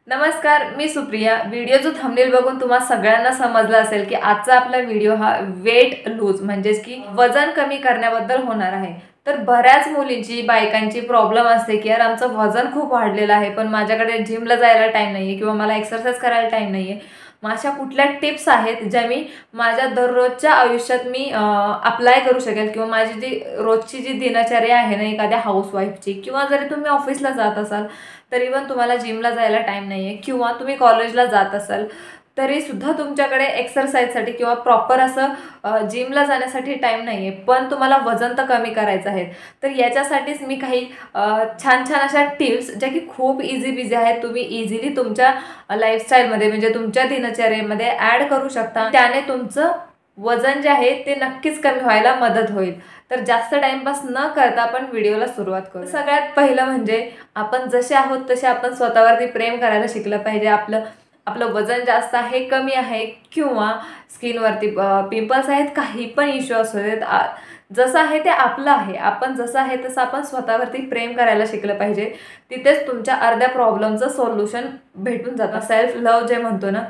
नमस्कार, मी सुप्रिया। व्हिडिओ जो थंबनेल बघून तुम्हाला सगळ्यांना समजलं असेल की आजचा आपला व्हिडिओ हा वेट लूज म्हणजेच की वजन कमी करण्याबद्दल होणार आहे। तर बऱ्याच मुलींची बायकांची प्रॉब्लेम असते की यार आमचं वजन खूप वाढलेलं आहे पण माझ्याकडे जिमला जायला टाइम नाहीये किंवा मला एक्सरसाइज करायला टाइम नाहीये। मग अशा कुठल्या टिप्स आहेत ज्या मी माझ्या दररोजच्या आयुष्यात मी अप्लाय करू शकेल किंवा माझी जी रोजची जी दिनचर्या आहे ना एखाद्या हाऊसवाईफची किंवा जरी तुम्ही ऑफिसला जात असाल तरी पण तुम्हाला जिमला जायला टाइम नाहीये किंवा तुम्ही कॉलेजला जात असाल तरी सुद्धा तुमच्याकडे एक्सरसाइजसाठी किंवा प्रॉपर असं जिमला जाण्यासाठी टाइम नाहीये पण तुम्हाला वजन तर कमी करायचं आहे। तर याच्यासाठीच मी काही छान छान अशा टिप्स ज्या की खूप इझी बिझी आहेत, तुम्ही इझिली तुमच्या लाईफस्टाईलमध्ये म्हणजे तुमच्या दिनचर्येमध्ये ॲड करू शकता। त्याने तुमचं वजन जे आहे ते नक्कीच कमी व्हायला मदत होईल। तर जास्त टाइमपास न करता आपण व्हिडिओला सुरुवात करू। सगळ्यात पहिलं म्हणजे आपण जसे आहोत तसे आपण स्वतःवरती प्रेम करायला शिकलं पाहिजे। आपलं आपलं वजन जास्त आहे, कमी आहे किंवा स्किनवरती पिंपल्स आहेत, काही पण इश्यू असू देत, जसं आहे ते आपलं आहे। आपण जसं आहे तसं आपण स्वतःवरती प्रेम करायला शिकलं पाहिजे। तिथेच तुमच्या अर्ध्या प्रॉब्लेमचं सोल्युशन भेटून जातं। सेल्फ लव्ह जे म्हणतो ना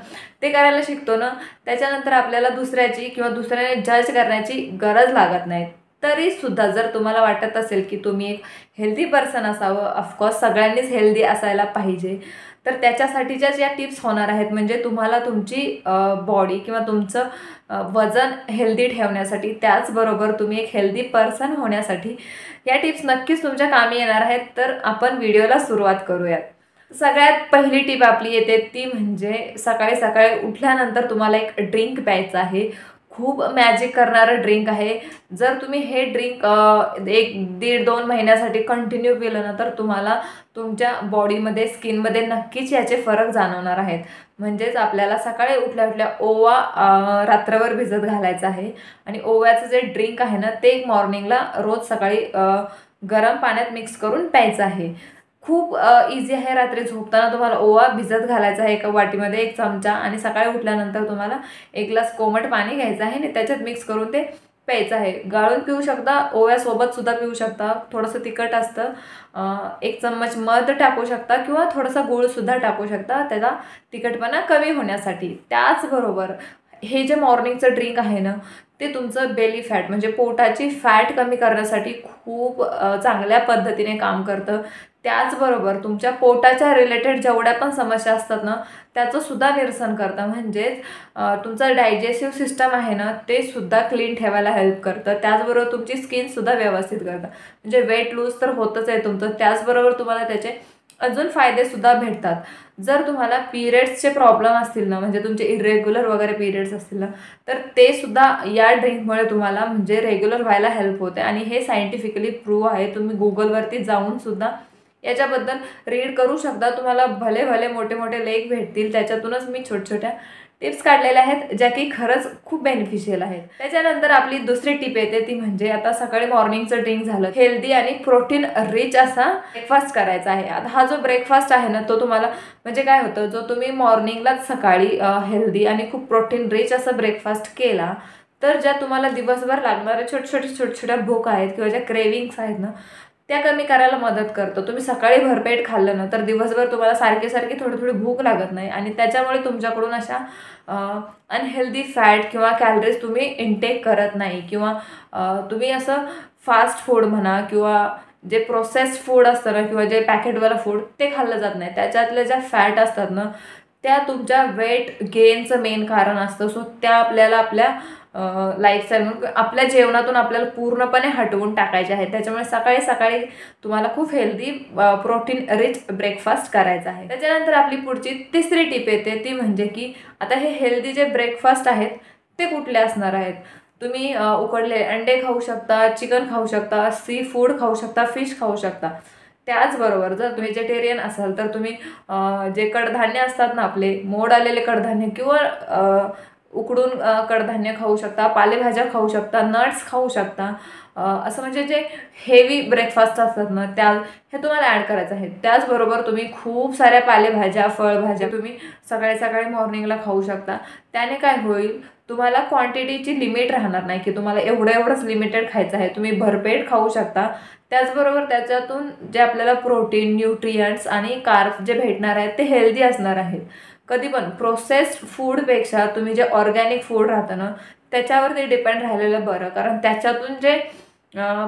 ते करायला शिकतो ना, त्याच्यानंतर आपल्याला दुसऱ्याची किंवा दुसऱ्याने जज करण्याची गरज लागत नाही। तरी सुद्धा जर तुम्हाला वाटत असेल की तुम्ही एक हेल्दी पर्सन असावं, ऑफकोर्स सगळ्यांनीच हेल्दी असायला पाहिजे, तर त्याच्यासाठीच्याच या टिप्स होणार आहेत। म्हणजे तुम्हाला तुमची बॉडी किंवा तुमचं वजन हेल्दी ठेवण्यासाठी, त्याचबरोबर तुम्ही एक हेल्दी पर्सन होण्यासाठी या टिप्स नक्कीच तुमच्या कामी येणार आहेत। तर आपण व्हिडिओला सुरुवात करूयात। सगळ्यात पहिली टिप आपली येते ती म्हणजे सकाळी सकाळी उठल्यानंतर तुम्हाला एक ड्रिंक प्यायचं आहे। खूप मॅजिक करणारं ड्रिंक आहे। जर तुम्ही हे ड्रिंक 1-1.5-2 महिन्यासाठी कंटिन्यू केलं ना तर तुम्हाला तुमच्या बॉडीमध्ये, स्किनमध्ये नक्कीच याचे फरक जाणवणार आहेत। म्हणजेच आपल्याला सकाळी उठल्या उठल्या ओवा रात्रभर भिजत घालायचा आहे आणि ओव्याचं जे ड्रिंक आहे ना ते मॉर्निंगला रोज सकाळी गरम पाण्यात मिक्स करून प्यायचं आहे। खूप इझी आहे। रात्री झोपताना तुम्हाला ओवा भिजत घालायचा आहे एका वाटीमध्ये 1 चमचा आणि सकाळी उठल्यानंतर तुम्हाला 1 ग्लास कोमट पाणी घ्यायचं आहे आणि त्याच्यात मिक्स करून ते प्यायचं आहे। गाळून पिऊ शकता, ओव्यासोबत सुद्धा पिऊ शकता। थोडंसं तिखट असतं, 1 चम्मच मध टाकू शकता किंवा थोडासा गूळसुद्धा टाकू शकता त्याला तिखटपणा कमी होण्यासाठी। त्याचबरोबर हे जे मॉर्निंगचं ड्रिंक आहे ना ते तुमचं बेली फॅट म्हणजे पोटाची फॅट कमी करण्यासाठी खूप चांगल्या पद्धतीने काम करतं। त्याचबरोबर तुमच्या पोटाच्या रिलेटेड जेवढ्या पण समस्या असतात ना त्याचं सुद्धा निरसन करतं। म्हणजेच तुमचं डायजेस्टिव्ह सिस्टम आहे ना ते सुद्धा क्लीन ठेवायला हेल्प करतं। त्याचबरोबर तुमची स्किनसुद्धा व्यवस्थित करतं। म्हणजे वेट लूज तर होतच आहे तुमचं, त्याचबरोबर तुम्हाला त्याचे अजून फायदेसुद्धा भेटतात। जर तुम्हाला पिरियड्सचे प्रॉब्लेम असतील ना, म्हणजे तुमचे इरेग्युलर वगैरे पिरियड्स असतील ना तर ते सुद्धा या ड्रिंकमुळे तुम्हाला म्हणजे रेग्युलर व्हायला हेल्प होते आणि हे सायंटिफिकली प्रूव्ह आहे। तुम्ही गुगलवरती जाऊन सुद्धा याच्याबद्दल रीड करू शकता। तुम्हाला भले भले मोठे मोठे लेख भेटतील, त्याच्यातूनच मी छोट्या टिप्स काढलेल्या आहेत ज्या की खरंच खूप बेनिफिशियल आहेत। त्याच्यानंतर आपली दुसरी टिप येते ती म्हणजे आता सकाळी मॉर्निंगचं ड्रिंक झालं, हेल्दी आणि प्रोटीन रिच असा ब्रेकफास्ट करायचा आहे। आता हा जो ब्रेकफास्ट आहे ना तो तुम्हाला म्हणजे काय होतं, जो तुम्ही मॉर्निंगलाच सकाळी हेल्दी आणि खूप प्रोटीन रिच असा ब्रेकफास्ट केला तर ज्या तुम्हाला दिवसभर लागणाऱ्या छोट्या भूक आहेत किंवा ज्या क्रेविंग्स आहेत ना त्या कमी करायला मदत करतो। तुम्ही सकाळी भरपेट खाल्लं ना तर दिवसभर तुम्हाला सारखी थोडी भूक लागत नाही आणि त्याच्यामुळे तुमच्याकडून अशा अनहेल्दी फॅट किंवा कॅलरीज तुम्ही इनटेक करत नाही किंवा तुम्ही असं फास्ट फूड म्हणा किंवा जे प्रोसेस्ड फूड असतं ना किंवा जे पॅकेटवालं फूड ते खाल्लं जात नाही। त्याच्यातल्या ज्या फॅट असतात ना त्या तुमच्या वेट गेनचं मेन कारण असतं। सो त्या आपल्याला आपल्या लाईफस्टाईल आपल्या जेवणातून आपल्याला पूर्णपणे हटवून टाकायचे आहे। त्याच्यामुळे सकाळी सकाळी तुम्हाला खूप हेल्दी प्रोटीन रिच ब्रेकफास्ट करायचा आहे। त्याच्यानंतर आपली पुढची तिसरी टिप येते ती म्हणजे की आता हे हेल्दी जे ब्रेकफास्ट आहेत ते कुठले असणार आहेत। तुम्ही उकडलेले अंडे खाऊ शकता, चिकन खाऊ शकता, सी फूड खाऊ शकता, फिश खाऊ शकता। त्याचबरोबर जर तुम्ही व्हेजिटेरियन असाल तर तुम्ही जे कडधान्य असतात ना आपले मोड आलेले कडधान्य किंवा उकडून कडधान्य खाऊ शकता, पालेभाज्या खाऊ शकता, नट्स खाऊ शकता। असं म्हणजे जे हेवी ब्रेकफास्ट असतात ना हे तुम्हाला ॲड करायचं आहे। त्याचबरोबर तुम्ही खूप साऱ्या पालेभाज्या, फळभाज्या तुम्ही सकाळी सकाळी मॉर्निंगला खाऊ शकता। त्याने काय होईल, तुम्हाला क्वांटिटीची लिमिट राहणार नाही की तुम्हाला एवढंच लिमिटेड खायचं आहे, तुम्ही भरपेट खाऊ शकता. त्याचबरोबर त्याच्यातून जे आपल्याला प्रोटीन, न्यूट्रियंट्स आणि कार्ब्स जे भेटणार आहेत ते हेल्दी असणार आहेत. कधी पण प्रोसेस्ड फूडपेक्षा तुम्ही जे ऑर्गॅनिक फूड राहतं ना त्याच्यावरती डिपेंड राहिलेलं बरं, कारण त्याच्यातून जे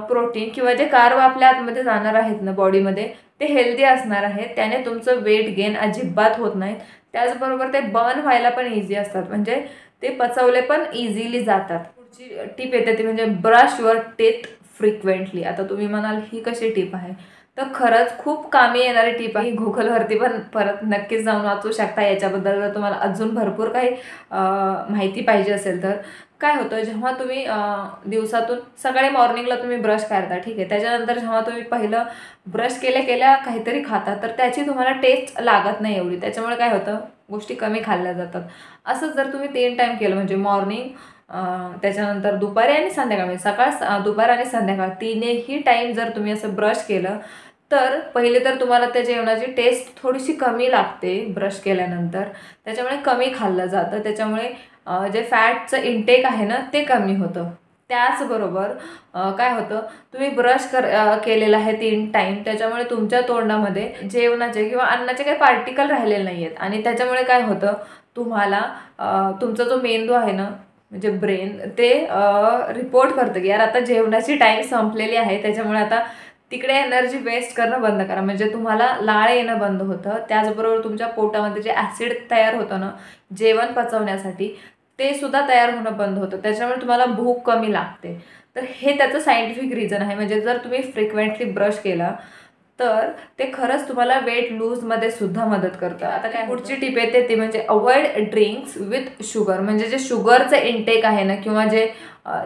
प्रोटीन किंवा जे कार्ब आपल्या आतमध्ये जाणार आहेत ना बॉडीमध्ये ते हेल्दी असणार आहेत. त्याने तुमचं वेट गेन अजिबात होत नाहीत. त्याचबरोबर ते बर्न व्हायला पण इझी असतात, म्हणजे ते पचवले पण इझिली जातात. पुढची टिप येते ती म्हणजे ब्रश युअर टीथ फ्रिक्वेंटली. आता तुम्ही म्हणाल ही कशी टिप आहे, तर खरंच खूप कामी येणारी टिप आहे. गुगलवरती पण परत नक्कीच जाऊन वाचू शकता याच्याबद्दल जर तुम्हाला अजून भरपूर काही माहिती पाहिजे असेल तर. काय होतं, जेव्हा तुम्ही दिवसातून सकाळी मॉर्निंगला तुम्ही ब्रश करता, ठीक आहे, त्याच्यानंतर जेव्हा तुम्ही पहिलं ब्रश केल्या काहीतरी खाता तर त्याची तुम्हाला टेस्ट लागत नाही एवढी. त्याच्यामुळे काय होतं, गोष्टी कमी खाल्ल्या जातात. असंच जर तुम्ही 3 टाईम केलं म्हणजे मॉर्निंग, त्याच्यानंतर दुपारी आणि संध्याकाळ, म्हणजे सकाळ, दुपार आणि संध्याकाळ तिन्ही टाईम जर तुम्ही असं ब्रश केलं तर पहिले तर तुम्हाला त्या जेवणाची टेस्ट थोडीशी कमी लागते ब्रश केल्यानंतर. त्याच्यामुळे कमी खाल्लं जातं. त्याच्यामुळे जे फॅटचं इंटेक आहे ना ते कमी होतं. त्याचबरोबर काय होतं, तुम्ही ब्रश केलेला आहे 3 टाईम, त्याच्यामुळे तुमच्या तोंडामध्ये जेवणाचे किंवा अन्नाचे काही पार्टिकल राहिलेले नाही आहेत. आणि त्याच्यामुळे काय होतं, तुम्हाला तुमचा जो मेंदू आहे ना म्हणजे ब्रेन ते रिपोर्ट करतं की यार आता जेवणाची टाईम संपलेली आहे, त्याच्यामुळे आता तिकडे एनर्जी वेस्ट करणं बंद करा. म्हणजे तुम्हाला लाळ येणं बंद होतं. त्याचबरोबर तुमच्या पोटामध्ये जे ॲसिड तयार होतं ना जेवण पचवण्यासाठी ते सुद्धा तयार होणं बंद होतं. त्याच्यामुळे तुम्हाला भूक कमी लागते. तर हे त्याचं सायंटिफिक रिझन आहे. म्हणजे जर तुम्ही फ्रिक्वेंटली ब्रश केला तर ते खरंच तुम्हाला वेट लूजमध्ये सुद्धा मदत करतं. आता काय पुढची टिप येते ती म्हणजे अवॉइड ड्रिंक्स विथ शुगर. म्हणजे जे शुगरचं इंटेक आहे ना किंवा जे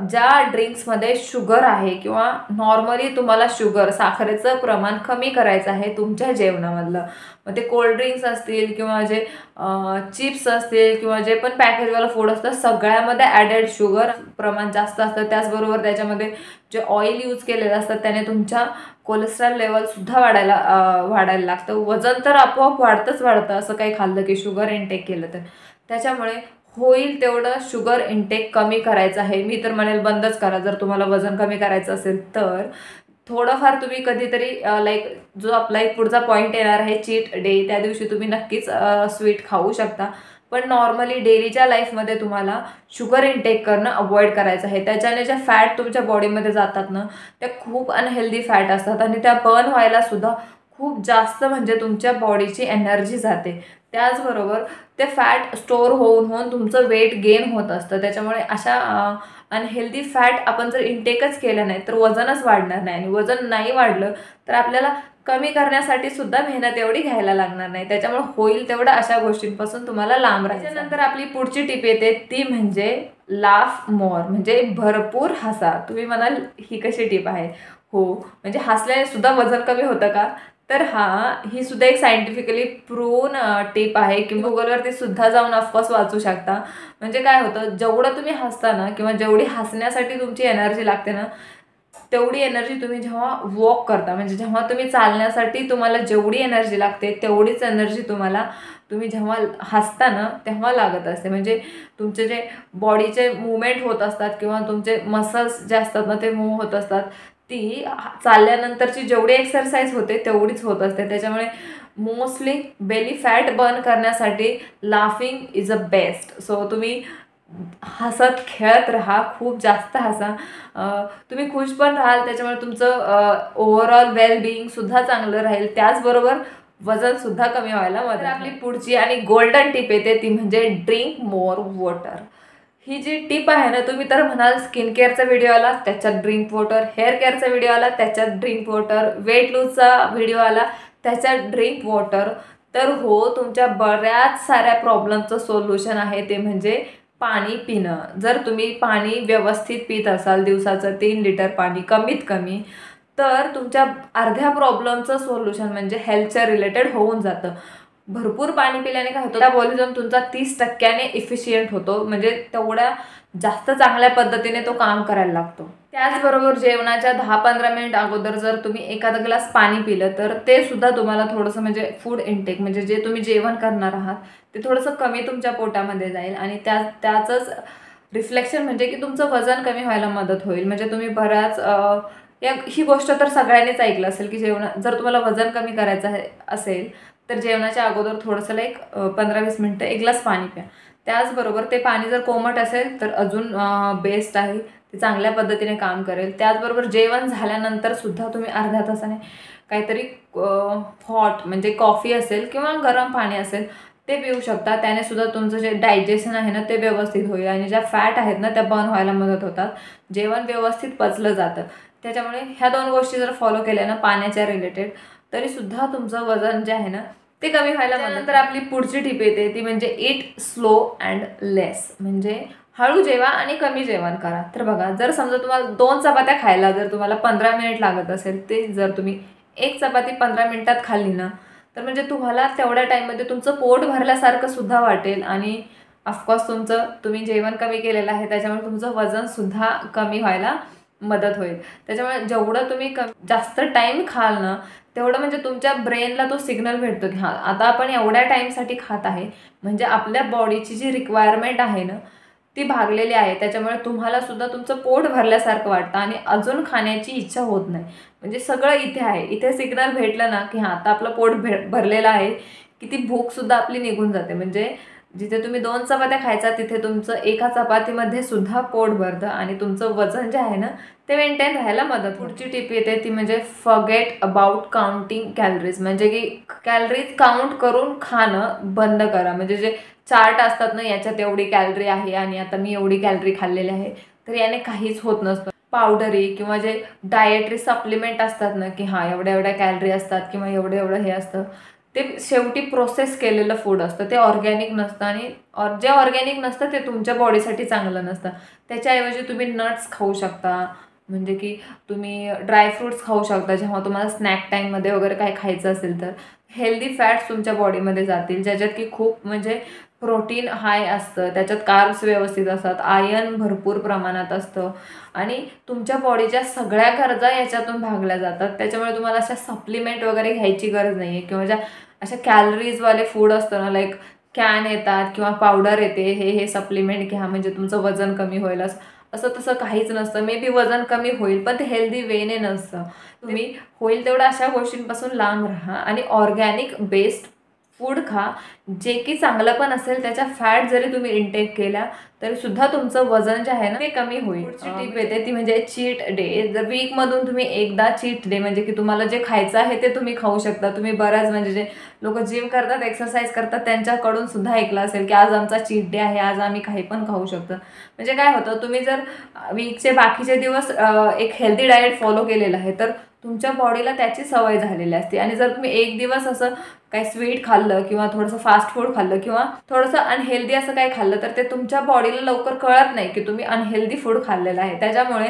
ज्या ड्रिंक्समध्ये शुगर आहे किंवा नॉर्मली तुम्हाला शुगर, साखरेचं प्रमाण कमी करायचं आहे तुमच्या जेवणामधलं. मग ते कोल्ड ड्रिंक्स असतील किंवा जे चिप्स असतील किंवा जे पण पॅकेजवालं फूड असतं सगळ्यामध्ये ॲडेड शुगर प्रमाण जास्त असतं. त्याचबरोबर त्याच्यामध्ये जे ऑइल यूज केलेलं असतं त्याने तुमच्या कोलेस्ट्रॉल लेवलसुद्धा वाढायला लागतं. वजन तर आपोआप वाढतं असं काही खाल्लं की शुगर इनटेक केलं तर. त्याच्यामुळे होईल तेवढं शुगर इनटेक कमी करायचं आहे. मी तर म्हणेल बंदच करा जर तुम्हाला वजन कमी करायचं असेल तर. थोडंफार तुम्ही कधीतरी लाईक जो आपला एक पुढचा पॉईंट येणार आहे चीट डे, त्या दिवशी तुम्ही नक्कीच स्वीट खाऊ शकता. पण नॉर्मली डेलीच्या लाईफमध्ये तुम्हाला शुगर इनटेक करणं अवॉइड करायचं आहे. त्याच्याने ज्या फॅट तुमच्या बॉडीमध्ये जातात ना त्या खूप अनहेल्दी फॅट असतात आणि त्या बर्न व्हायला सुद्धा खूप जास्त म्हणजे तुमच्या बॉडीची एनर्जी जाते. त्याचबरोबर ते फॅट स्टोअर होऊन तुमचं वेट गेन होत असतं. त्याच्यामुळे अशा अनहेल्दी फॅट आपण जर इनटेकच केलं नाही तर वजनच वाढणार नाही. आणि वजन नाही वाढलं तर आपल्याला कमी करण्यासाठी सुद्धा मेहनत एवढी घ्यायला लागणार नाही. त्याच्यामुळे होईल तेवढं अशा गोष्टींपासून तुम्हाला लांब राहायचं. त्याच्यानंतर आपली पुढची टिप येते ती म्हणजे लाफ मोर. म्हणजे भरपूर हसा. तुम्ही म्हणाल ही कशी टिप आहे, हो म्हणजे हसल्याने सुद्धा वजन कमी होतं का, तर ही सुद्धा एक सायंटिफिकली प्रूव्हन टिप आहे की गुगलवरती सुद्धा जाऊन ऑफकोर्स वाचू शकता. म्हणजे काय होतं, जेवढं तुम्ही हसता ना किंवा जेवढी हसण्यासाठी तुमची एनर्जी लागते ना तेवढी एनर्जी तुम्ही जेव्हा वॉक करता, म्हणजे जेव्हा तुम्ही चालण्यासाठी तुम्हाला जेवढी एनर्जी लागते तेवढीच एनर्जी तुम्ही जेव्हा हसता ना तेव्हा लागत असते. म्हणजे तुमचे जे बॉडीचे मुवमेंट होत असतात किंवा तुमचे मसल्स जे असतात ना ते मूव्ह होत असतात, ती चालल्यानंतरची जेवढी एक्सरसाइज होते तेवढीच होत असते. त्याच्यामुळे मोस्टली बेली फॅट बर्न करण्यासाठी laughing is a best. So तुम्ही हसत खेळत राहा, खूप जास्त हसा. तुम्ही खुश पण राहाल, त्याच्यामुळे तुमचं ओव्हरऑल वेलबिईंगसुद्धा चांगलं राहील. त्याचबरोबर वजनसुद्धा कमी व्हायला मदत. आपली पुढची आणि गोल्डन टिप येते ती म्हणजे ड्रिंक मोर वॉटर. ही जी टिप आहे ना, तुम्ही तर म्हणाल स्किन केअरचा व्हिडिओ आला त्याच्यात ड्रिंक वॉटर, हेअर केअरचा व्हिडिओ आला त्याच्यात ड्रिंक वॉटर, वेट लूजचा व्हिडिओ आला त्याच्यात ड्रिंक वॉटर. तर हो, तुमच्या बऱ्याच साऱ्या प्रॉब्लेमचं सोल्युशन आहे ते म्हणजे पाणी पिणं. जर तुम्ही पाणी व्यवस्थित पित असाल, दिवसाचं 3 लिटर पाणी कमीत कमी, तर तुमच्या अर्ध्या प्रॉब्लेमचं सोल्युशन म्हणजे हेल्थच्या रिलेटेड होऊन जातं. भरपूर पाणी पिल्याने काय होतं, मेटाबॉलिझम तुमचा 30% इफिशियंट होतो. म्हणजे तेवढ्या जास्त चांगल्या पद्धतीने तो काम करायला लागतो. त्याचबरोबर जेवणाच्या 10-15 मिनिट अगोदर जर तुम्ही एखादा ग्लास पाणी पिलं तर ते सुद्धा तुम्हाला थोडंसं म्हणजे फूड इनटेक म्हणजे जे तुम्ही जेवण करणार आहात ते थोडंसं कमी तुमच्या पोटामध्ये जाईल आणि त्याचंच रिफ्लेक्शन म्हणजे की तुमचं वजन कमी व्हायला मदत होईल. म्हणजे तुम्ही बऱ्याच ही गोष्ट तर सगळ्यांनीच ऐकलं असेल की जर तुम्हाला वजन कमी करायचं असेल तर जेवणाच्या अगोदर थोडंसं लाईक 15-20 मिनटं एक ग्लास पाणी प्या. त्याचबरोबर ते पाणी जर कोमट असेल तर अजून बेस्ट आहे, ते चांगल्या पद्धतीने काम करेल. त्याचबरोबर जेवण झाल्यानंतर सुद्धा तुम्ही अर्ध्या तासाने काहीतरी हॉट म्हणजे कॉफी असेल किंवा गरम पाणी असेल ते पिऊ शकता. त्याने सुद्धा तुमचं जे डायजेशन आहे ना ते व्यवस्थित होईल आणि ज्या फॅट आहेत ना त्या बर्न व्हायला मदत होतात. जेवण व्यवस्थित पचलं जातं. त्याच्यामुळे ह्या 2 गोष्टी जर फॉलो केल्या ना पाण्याच्या रिलेटेड तरीसुद्धा तुमचं वजन जे आहे ना ते कमी व्हायला मदत. त्यानंतर आपली पुढची टिप येते ती म्हणजे ईट स्लो अँड लेस. म्हणजे हळू जेवा आणि कमी जेवण करा. तर बघा, जर समजा तुम्हाला 2 चपात्या खायला जर तुम्हाला 15 मिनिट लागत असेल, ते जर तुम्ही 1 चपाती 15 मिनिटात खाल्ली ना तर म्हणजे तुम्हाला तेवढ्या टाईममध्ये तुमचं पोट भरल्यासारखं सुद्धा वाटेल आणि ऑफकोर्स तुम्ही जेवण कमी केलेलं आहे त्याच्यामुळे तुमचं वजनसुद्धा कमी व्हायला मदत होईल. त्याच्यामुळे जेवढं तुम्ही जास्त टाईम खाल ना तेवढं म्हणजे तुमच्या ब्रेनला तो सिग्नल भेटतो की हां आता आपण एवढ्या टाईमसाठी खात आहे, म्हणजे आपल्या बॉडीची जी रिक्वायरमेंट आहे ना ती भागलेली आहे. त्याच्यामुळे तुम्हाला सुद्धा तुमचं पोट भरल्यासारखं वाटतं आणि अजून खाण्याची इच्छा होत नाही. म्हणजे सगळं इथे आहे. इथे सिग्नल भेटलं ना की हां आता आपलं पोट भरलेलं आहे की ती भूकसुद्धा आपली निघून जाते. म्हणजे जिथे तुम्ही 2 चपात्या खायचा तिथे तुमचं एका चपातीमध्ये सुद्धा पोट भरतं आणि तुमचं वजन जे आहे ना ते मेंटेन राहायला मदत. पुढची टिप येते ती म्हणजे फॉरगेट अबाउट काउंटिंग कॅलरीज. म्हणजे की कॅलरीज काउंट करून खाणं बंद करा. म्हणजे जे चार्ट असतात ना याच्यात एवढी कॅलरी आहे आणि आता मी एवढी कॅलरी खाल्लेली आहे तर याने काहीच होत नसतं. पावडरी किंवा जे डायटरी सप्लिमेंट असतात ना की हां एवढ्या एवढ्या कॅलरी असतात किंवा एवढं हे असतं, ते शेवटी प्रोसेस केलेलं फूड असतं. ते ऑर्गॅनिक नसतं आणि जे ऑर्गॅनिक नसतं ते तुमच्या बॉडीसाठी चांगलं नसतं. त्याच्याऐवजी तुम्ही नट्स खाऊ शकता. म्हणजे की तुम्ही ड्रायफ्रूट्स खाऊ शकता जेव्हा तुम्हाला स्नॅक टाईममध्ये वगैरे काही खायचं असेल तर. हेल्दी फॅट्स तुमच्या बॉडीमध्ये जातील ज्याच्यात की खूप म्हणजे प्रोटीन हाय असतं, त्याच्यात कार्ब्स व्यवस्थित असतात, आयर्न भरपूर प्रमाणात असतं आणि तुमच्या बॉडीच्या सगळ्या गरजा याच्यातून भागल्या जातात. त्याच्यामुळे तुम्हाला अशा सप्लिमेंट वगैरे घ्यायची गरज नाही आहे किंवा ज्या अशा कॅलरीजवाले फूड असतं ना लाईक कॅन येतात किंवा पावडर येते हे सप्लिमेंट घ्या म्हणजे तुमचं वजन कमी होईल असं तसं काहीच नसतं. मे बी वजन कमी होईल पण ते हेल्दी वेने नसतं. तुम्ही होईल तेवढं अशा गोष्टींपासून लांब राहा आणि ऑर्गॅनिक बेस्ड फूड खा, जे की चांगलं पण असेल. त्याच्या फॅट जरी तुम्ही इनटेक केल्या तरी सुद्धा तुमचं वजन जे आहे ना ते कमी होईल. पुढची टिप येते ती म्हणजे चीट डे. जर वीकमधून तुम्ही एकदा चीट डे म्हणजे की तुम्हाला जे खायचं आहे ते तुम्ही खाऊ शकता. तुम्ही बऱ्याच म्हणजे जे लोक जिम करतात एक्सरसाइज करतात त्यांच्याकडून सुद्धा ऐकलं असेल की आज आमचा चीट डे आहे, आज आम्ही काही पण खाऊ शकतो. म्हणजे काय होतं, तुम्ही जर वीकचे बाकीचे दिवस एक हेल्दी डाएट फॉलो केलेलं आहे तर तुमच्या बॉडीला त्याची सवय झालेली असते. आणि जर तुम्ही एक दिवस असं काही स्वीट खाल्लं किंवा थोडंसं फास्ट फूड खाल्लं किंवा थोडंसं अनहेल्दी असं काही खाल्लं तर ते तुमच्या बॉडीला लवकर कळत नाही की तुम्ही अनहेल्दी फूड खाल्लेलं आहे. त्याच्यामुळे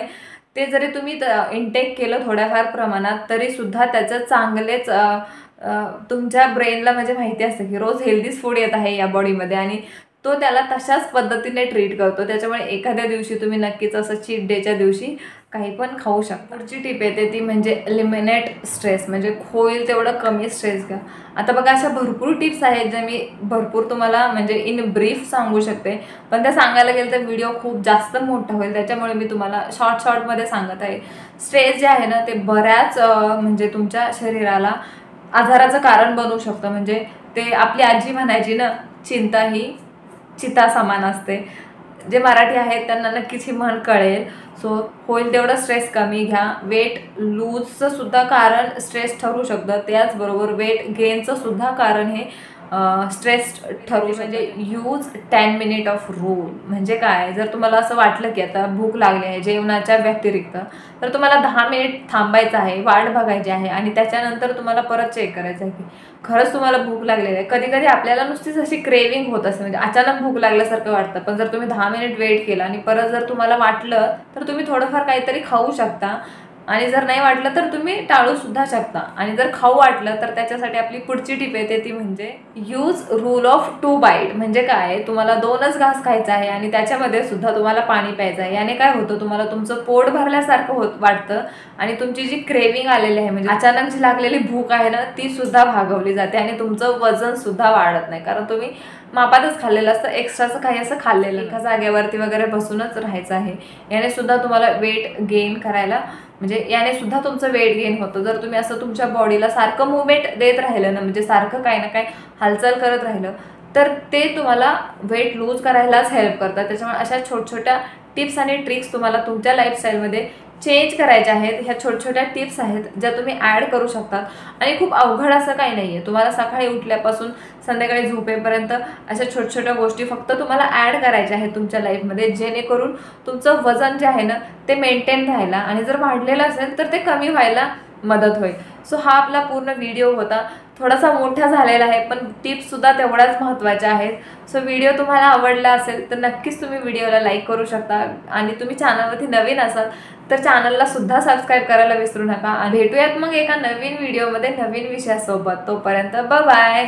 ते जरी तुम्ही इनटेक केलं थोड्याफार प्रमाणात तरीसुद्धा त्याचं चांगलेच तुमच्या ब्रेनला म्हणजे माहिती असतं की रोज हेल्दीच फूड येत आहे या बॉडीमध्ये आणि तो त्याला तशाच पद्धतीने ट्रीट करतो. त्याच्यामुळे एखाद्या दिवशी तुम्ही नक्कीच असं चीट डेच्या दिवशी काही पण खाऊ शकता. पुढची टिप येते ती म्हणजे एलिमिनेट स्ट्रेस. म्हणजे होईल तेवढं कमी स्ट्रेस घ्या. आता बघा अशा भरपूर टिप्स आहेत ज्या मी भरपूर तुम्हाला म्हणजे इन ब्रीफ सांगू शकते, पण त्या सांगायला गेलं तर व्हिडिओ खूप जास्त मोठा होईल. त्याच्यामुळे मी तुम्हाला शॉर्टमध्ये सांगत आहे. स्ट्रेस जे आहे ना ते बऱ्याच म्हणजे तुमच्या शरीराला आजाराचं कारण बनवू शकतं. म्हणजे ते आपली आजी म्हणायची ना, चिंता ही चिता समान असते. जे मराठी आहेत त्यांना नक्कीच ही म्हण कळेल. सो होईल तेवढं स्ट्रेस कमी घ्या. वेट लूजचं सुद्धा कारण स्ट्रेस ठरू शकतं. त्याचबरोबर वेट गेनचं सुद्धा कारण हे स्ट्रेस ठरू. म्हणजे यूज 10 मिनिट ऑफ रूल. म्हणजे काय, जर तुम्हाला असं वाटलं की आता भूक लागली आहे जेवणाच्या व्यतिरिक्त तर तुम्हाला 10 मिनिट थांबायचं आहे, वाट बघायची आहे आणि त्याच्यानंतर तुम्हाला परत चेक करायचं आहे की खरंच तुम्हाला भूक लागलेली आहे. कधी कधी आपल्याला नुसतीच अशी क्रेविंग होत असते, म्हणजे अचानक भूक लागल्यासारखं वाटतं. पण जर तुम्ही 10 मिनिट वेट केला आणि परत जर तुम्हाला वाटलं तर तुम्ही थोडंफार काहीतरी खाऊ शकता आणि जर नाही वाटलं तर तुम्ही टाळू सुद्धा शकता. आणि जर खाऊ वाटलं तर त्याच्यासाठी आपली पुढची टिप येते ती म्हणजे यूज रूल ऑफ 2 बाईट. म्हणजे काय, तुम्हाला 2च घास खायचा आहे आणि त्याच्यामध्ये सुद्धा तुम्हाला पाणी प्यायचं आहे. याने काय होतं, तुम्हाला तुमचं पोट भरल्यासारखं वाटतं आणि तुमची जी क्रेविंग आलेली आहे म्हणजे अचानक जी लागलेली भूक आहे ना ती सुद्धा भागवली जाते आणि तुमचं वजन सुद्धा वाढत नाही, कारण तुम्ही मापातच खाल्लेलं असतं, एक्स्ट्राचं काही असं खाल्लेलं एका जागेवरती वगैरे बसूनच राहायचं आहे. याने सुद्धा तुम्हाला वेट गेन करायला म्हणजे याने सुद्धा तुमचं वेट गेन होतं. जर तुम्ही असं तुमच्या बॉडीला सारखं मुवमेंट देत राहिलं ना, म्हणजे सारखं काही ना काही हालचाल करत राहिलं तर ते तुम्हाला वेट लूज करायलाच हेल्प करतात. त्याच्यामुळे अशा छोट्या टिप्स आणि ट्रिक्स तुम्हाला तुमच्या लाईफस्टाईलमध्ये चेंज करायच्या आहेत. ह्या छोट्या टिप्स आहेत ज्या तुम्ही ॲड करू शकतात आणि खूप अवघड असं काही नाही आहे. तुम्हाला सकाळी उठल्यापासून संध्याकाळी झोपेपर्यंत अशा छोट्या गोष्टी फक्त तुम्हाला ॲड करायच्या आहेत तुमच्या लाईफमध्ये, जेणेकरून तुमचं वजन जे आहे ना ते मेंटेन राहायला आणि जर वाढलेलं असेल तर ते कमी व्हायला मदत होईल. सो हा आपला पूर्ण व्हिडिओ होता. थोडासा मोठा झालेला आहे पण टिप्ससुद्धा तेवढ्याच महत्त्वाच्या आहेत. सो व्हिडिओ तुम्हाला आवडला असेल तर नक्कीच तुम्ही व्हिडिओला लाईक करू शकता आणि तुम्ही चॅनलवरती नवीन असाल तर चॅनलला सुद्धा सबस्क्राईब करायला विसरू नका. आणि भेटूयात मग एका नवीन व्हिडिओमध्ये नवीन विषयासोबत. तोपर्यंत बाय.